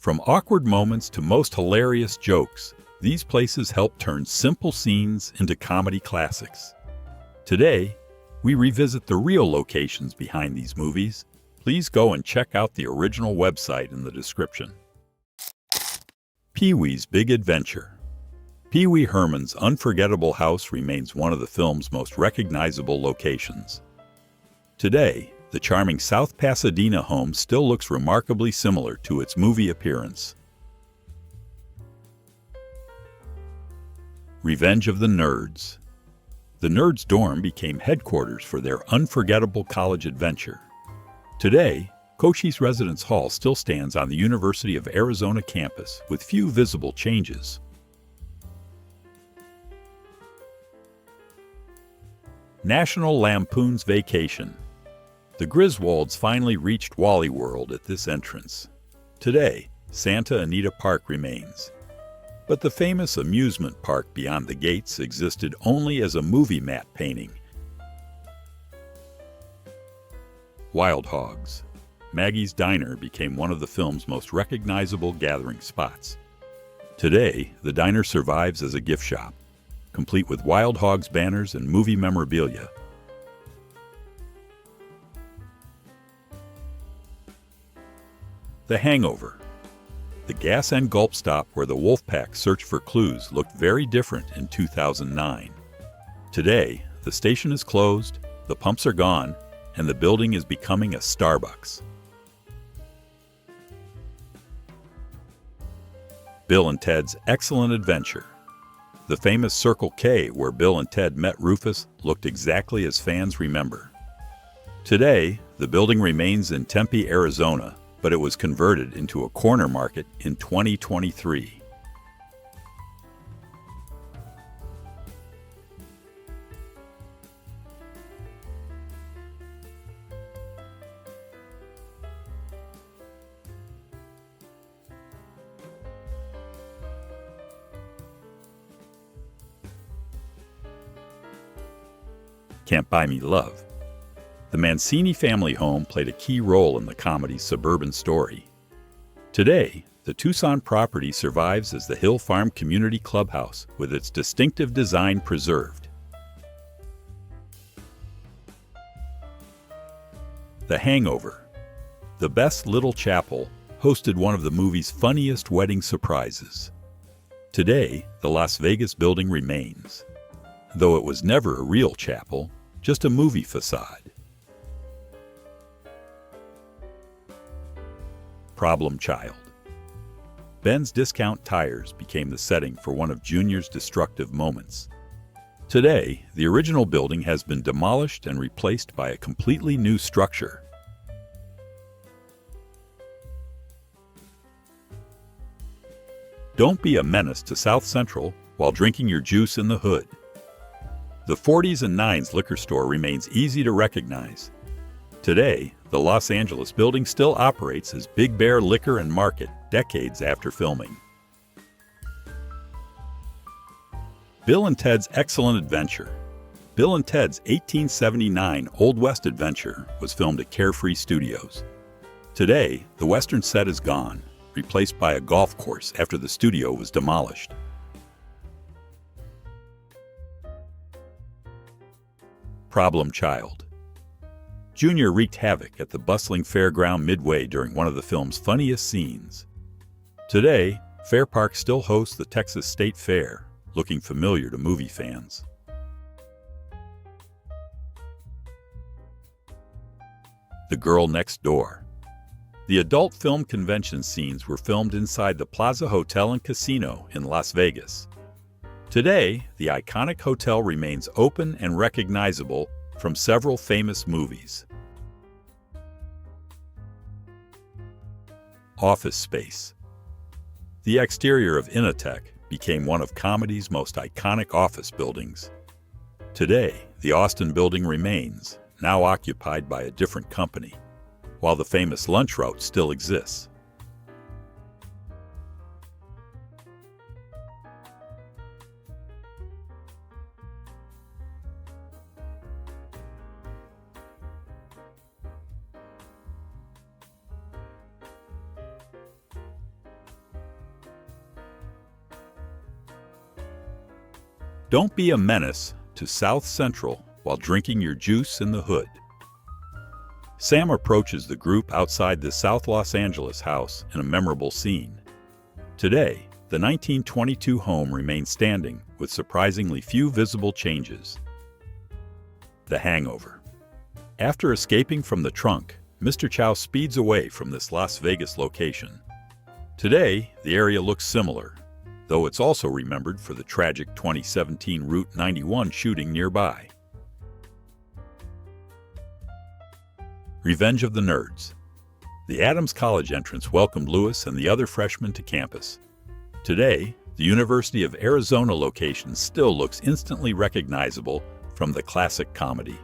From awkward moments to most hilarious jokes, these places help turn simple scenes into comedy classics. Today, we revisit the real locations behind these movies. Please go and check out the original website in the description. Pee-wee's Big Adventure. Pee Wee Herman's unforgettable house remains one of the film's most recognizable locations. Today, the charming South Pasadena home still looks remarkably similar to its movie appearance. Revenge of the Nerds. The Nerds' dorm became headquarters for their unforgettable college adventure. Today, Cochise Residence Hall still stands on the University of Arizona campus with few visible changes. National Lampoon's Vacation. The Griswolds finally reached Wally World at this entrance. Today, Santa Anita Park remains. But the famous amusement park beyond the gates existed only as a movie matte painting. Wild Hogs. Maggie's Diner became one of the film's most recognizable gathering spots. Today, the diner survives as a gift shop, complete with Wild Hogs banners and movie memorabilia. The Hangover. The gas and gulp stop where the Wolfpack searched for clues looked very different in 2009. Today, the station is closed, the pumps are gone, and the building is becoming a Starbucks. Bill and Ted's Excellent Adventure. The famous Circle K where Bill and Ted met Rufus looked exactly as fans remember. Today, the building remains in Tempe, Arizona, but it was converted into a corner market in 2023. Can't Buy Me Love. The Mancini family home played a key role in the comedy's suburban story. Today, the Tucson property survives as the Hill Farm Community Clubhouse with its distinctive design preserved. The Hangover. The Best Little Chapel hosted one of the movie's funniest wedding surprises. Today, the Las Vegas building remains, though it was never a real chapel, just a movie facade. Problem Child. Ben's Discount Tires became the setting for one of Junior's destructive moments. Today, the original building has been demolished and replaced by a completely new structure. Don't be a menace to South Central while drinking your juice in the hood. The 40s and 9s liquor store remains easy to recognize. Today, the Los Angeles building still operates as Big Bear Liquor and Market decades after filming. Bill and Ted's Excellent Adventure. Bill and Ted's 1879 Old West adventure was filmed at Carefree Studios. Today, the Western set is gone, replaced by a golf course after the studio was demolished. Problem Child. Junior wreaked havoc at the bustling fairground midway during one of the film's funniest scenes. Today, Fair Park still hosts the Texas State Fair, looking familiar to movie fans. The Girl Next Door. The adult film convention scenes were filmed inside the Plaza Hotel and Casino in Las Vegas. Today, the iconic hotel remains open and recognizable from several famous movies. Office Space. The exterior of Initech became one of comedy's most iconic office buildings. Today, the Austin building remains, now occupied by a different company, while the famous lunch route still exists. Don't be a menace to South Central while drinking your juice in the hood. Sam approaches the group outside the South Los Angeles house in a memorable scene. Today, the 1922 home remains standing with surprisingly few visible changes. The Hangover. After escaping from the trunk, Mr. Chow speeds away from this Las Vegas location. Today, the area looks similar, though it's also remembered for the tragic 2017 Route 91 shooting nearby. Revenge of the Nerds. The Adams College entrance welcomed Lewis and the other freshmen to campus. Today, the University of Arizona location still looks instantly recognizable from the classic comedy.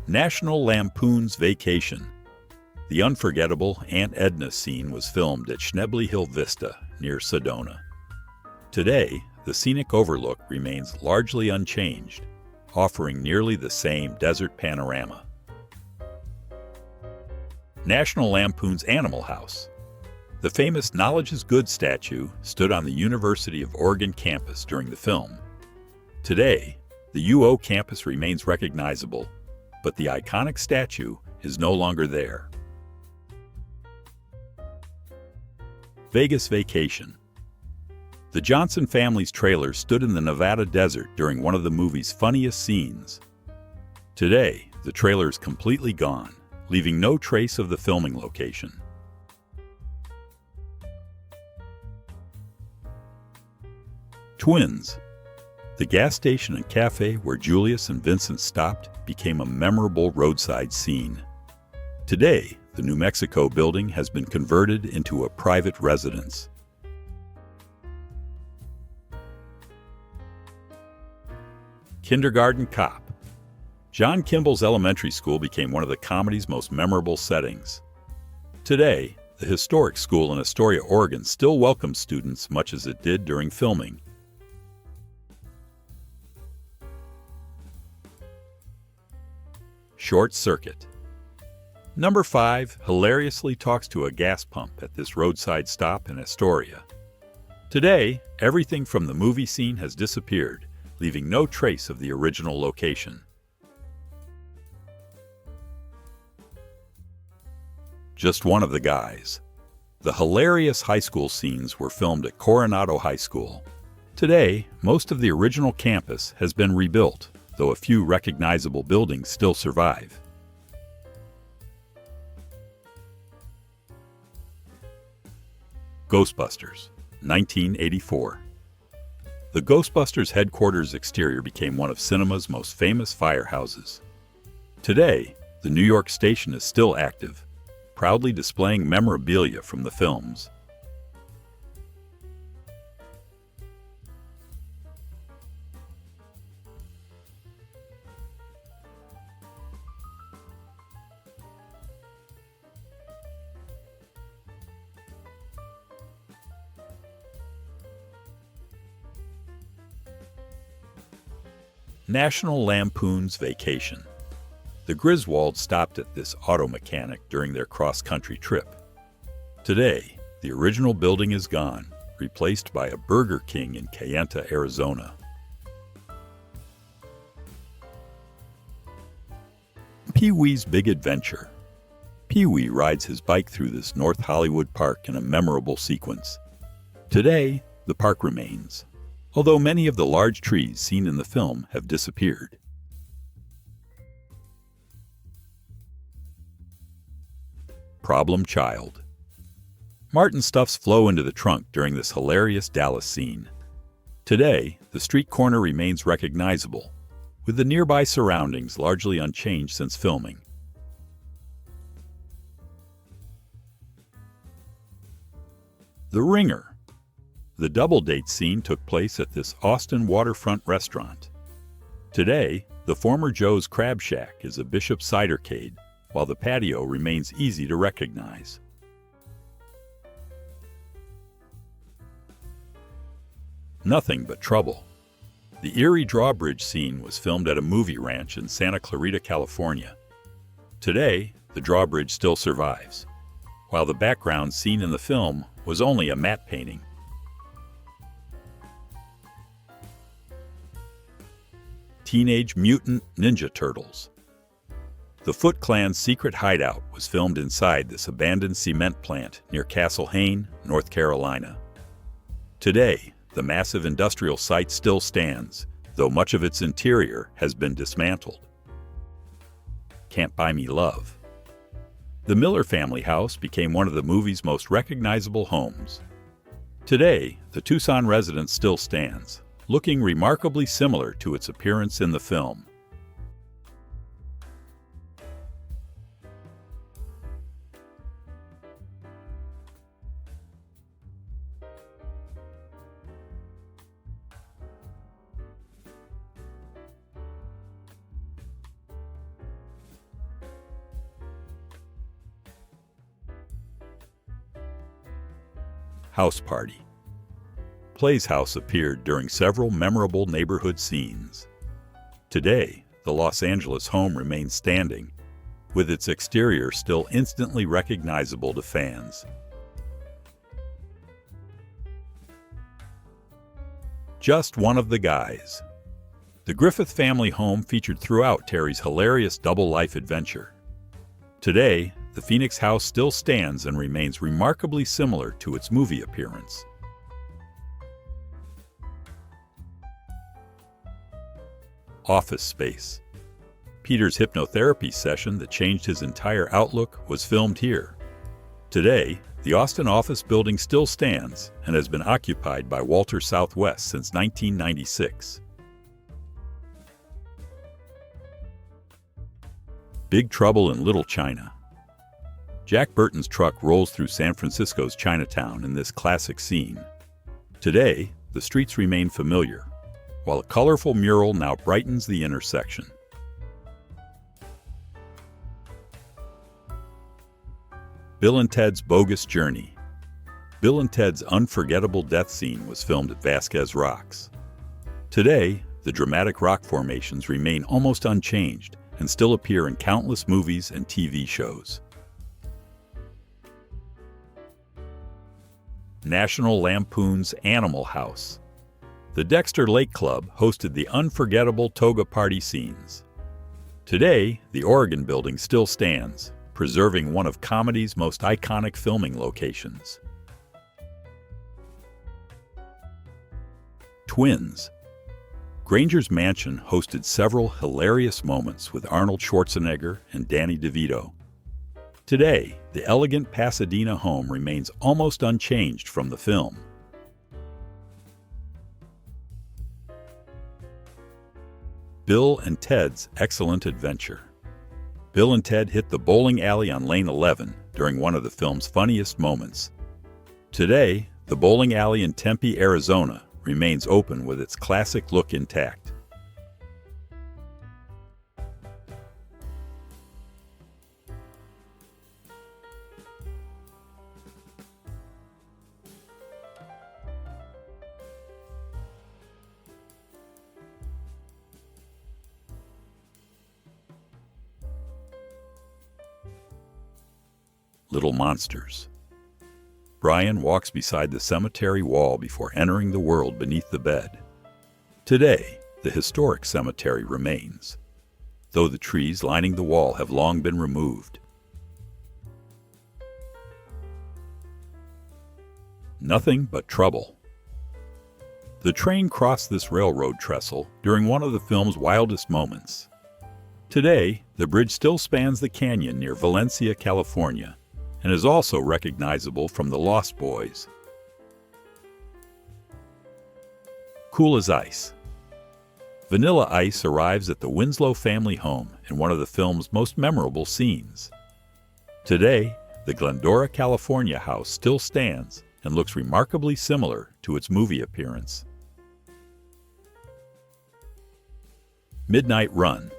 National Lampoon's Vacation. The unforgettable Aunt Edna scene was filmed at Schnebly Hill Vista near Sedona. Today, the scenic overlook remains largely unchanged, offering nearly the same desert panorama. National Lampoon's Animal House. The famous Knowledge is Good statue stood on the University of Oregon campus during the film. Today, the UO campus remains recognizable, but the iconic statue is no longer there. Vegas Vacation. The Johnson family's trailer stood in the Nevada desert during one of the movie's funniest scenes. Today, the trailer is completely gone, leaving no trace of the filming location. Twins. The gas station and cafe where Julius and Vincent stopped became a memorable roadside scene. Today, the New Mexico building has been converted into a private residence. Kindergarten Cop. John Kimball's elementary school became one of the comedy's most memorable settings. Today, the historic school in Astoria, Oregon still welcomes students much as it did during filming. Short Circuit. Number 5 hilariously talks to a gas pump at this roadside stop in Astoria. Today, everything from the movie scene has disappeared, leaving no trace of the original location. Just One of the Guys. The hilarious high school scenes were filmed at Coronado High School. Today, most of the original campus has been rebuilt, though a few recognizable buildings still survive. Ghostbusters, 1984. The Ghostbusters headquarters exterior became one of cinema's most famous firehouses. Today, the New York station is still active, proudly displaying memorabilia from the films. National Lampoon's Vacation. The Griswolds stopped at this auto mechanic during their cross-country trip. Today, the original building is gone, replaced by a Burger King in Kayenta, Arizona. Pee-wee's Big Adventure. Pee-wee rides his bike through this North Hollywood park in a memorable sequence. Today, the park remains, although many of the large trees seen in the film have disappeared. Problem Child. Martin stuffs Flo into the trunk during this hilarious Dallas scene. Today, the street corner remains recognizable, with the nearby surroundings largely unchanged since filming. The Ringer. The double date scene took place at this Austin waterfront restaurant. Today, the former Joe's Crab Shack is a Bishop Cidercade, while the patio remains easy to recognize. Nothing But Trouble. The Erie Drawbridge scene was filmed at a movie ranch in Santa Clarita, California. Today, the drawbridge still survives, while the background seen in the film was only a matte painting. Teenage Mutant Ninja Turtles. The Foot Clan's secret hideout was filmed inside this abandoned cement plant near Castle Hayne, North Carolina. Today, the massive industrial site still stands, though much of its interior has been dismantled. Can't Buy Me Love. The Miller family house became one of the movie's most recognizable homes. Today, the Tucson residence still stands, looking remarkably similar to its appearance in the film. House Party. Play's house appeared during several memorable neighborhood scenes. Today, the Los Angeles home remains standing, with its exterior still instantly recognizable to fans. Just One of the Guys. The Griffith family home featured throughout Terry's hilarious double-life adventure. Today, the Phoenix house still stands and remains remarkably similar to its movie appearance. Office Space. Peter's hypnotherapy session that changed his entire outlook was filmed here. Today, the Austin office building still stands and has been occupied by Walter Southwest since 1996. Big Trouble in Little China. Jack Burton's truck rolls through San Francisco's Chinatown in this classic scene. Today, the streets remain familiar, while a colorful mural now brightens the intersection. Bill and Ted's Bogus Journey. Bill and Ted's unforgettable death scene was filmed at Vasquez Rocks. Today, the dramatic rock formations remain almost unchanged and still appear in countless movies and TV shows. National Lampoon's Animal House. The Dexter Lake Club hosted the unforgettable toga party scenes. Today, the Oregon building still stands, preserving one of comedy's most iconic filming locations. Twins. Granger's Mansion hosted several hilarious moments with Arnold Schwarzenegger and Danny DeVito. Today, the elegant Pasadena home remains almost unchanged from the film. Bill and Ted's Excellent Adventure. Bill and Ted hit the bowling alley on Lane 11 during one of the film's funniest moments. Today, the bowling alley in Tempe, Arizona, remains open with its classic look intact. Little Monsters. Brian walks beside the cemetery wall before entering the world beneath the bed. Today, the historic cemetery remains, though the trees lining the wall have long been removed. Nothing But Trouble. The train crossed this railroad trestle during one of the film's wildest moments. Today, the bridge still spans the canyon near Valencia, California, and is also recognizable from The Lost Boys. Cool as Ice. Vanilla Ice arrives at the Winslow family home in one of the film's most memorable scenes. Today, the Glendora, California house still stands and looks remarkably similar to its movie appearance. Midnight Run.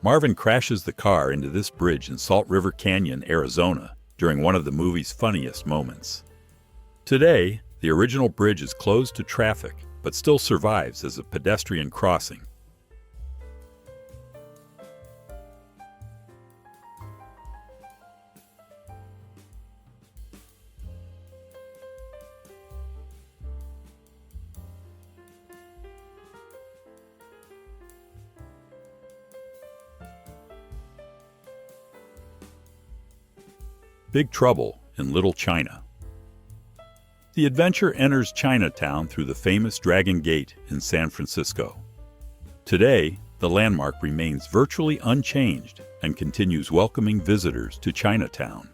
Marvin crashes the car into this bridge in Salt River Canyon, Arizona, during one of the movie's funniest moments. Today, the original bridge is closed to traffic, but still survives as a pedestrian crossing. Big Trouble in Little China. The adventure enters Chinatown through the famous Dragon Gate in San Francisco. Today, the landmark remains virtually unchanged and continues welcoming visitors to Chinatown.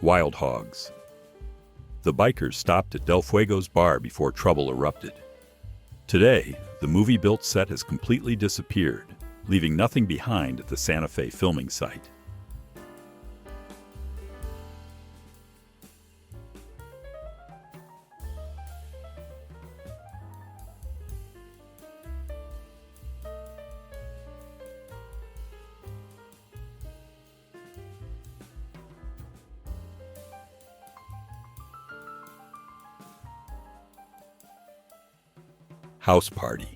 Wild Hogs. The bikers stopped at Del Fuego's bar before trouble erupted. Today, the movie-built set has completely disappeared, leaving nothing behind at the Santa Fe filming site. House Party.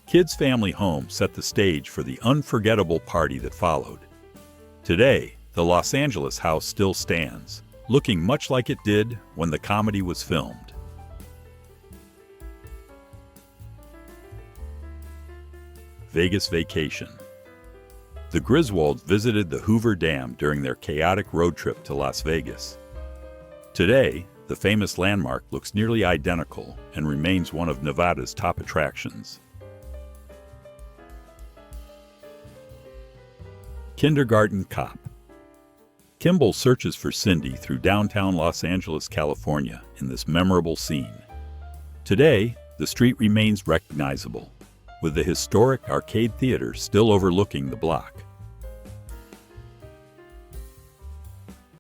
Kids' family home set the stage for the unforgettable party that followed. Today, the Los Angeles house still stands, looking much like it did when the comedy was filmed. Vegas Vacation. The Griswolds visited the Hoover Dam during their chaotic road trip to Las Vegas. Today, the famous landmark looks nearly identical and remains one of Nevada's top attractions. Kindergarten Cop. Kimball searches for Cindy through downtown Los Angeles, California in this memorable scene. Today, the street remains recognizable, with the historic arcade theater still overlooking the block.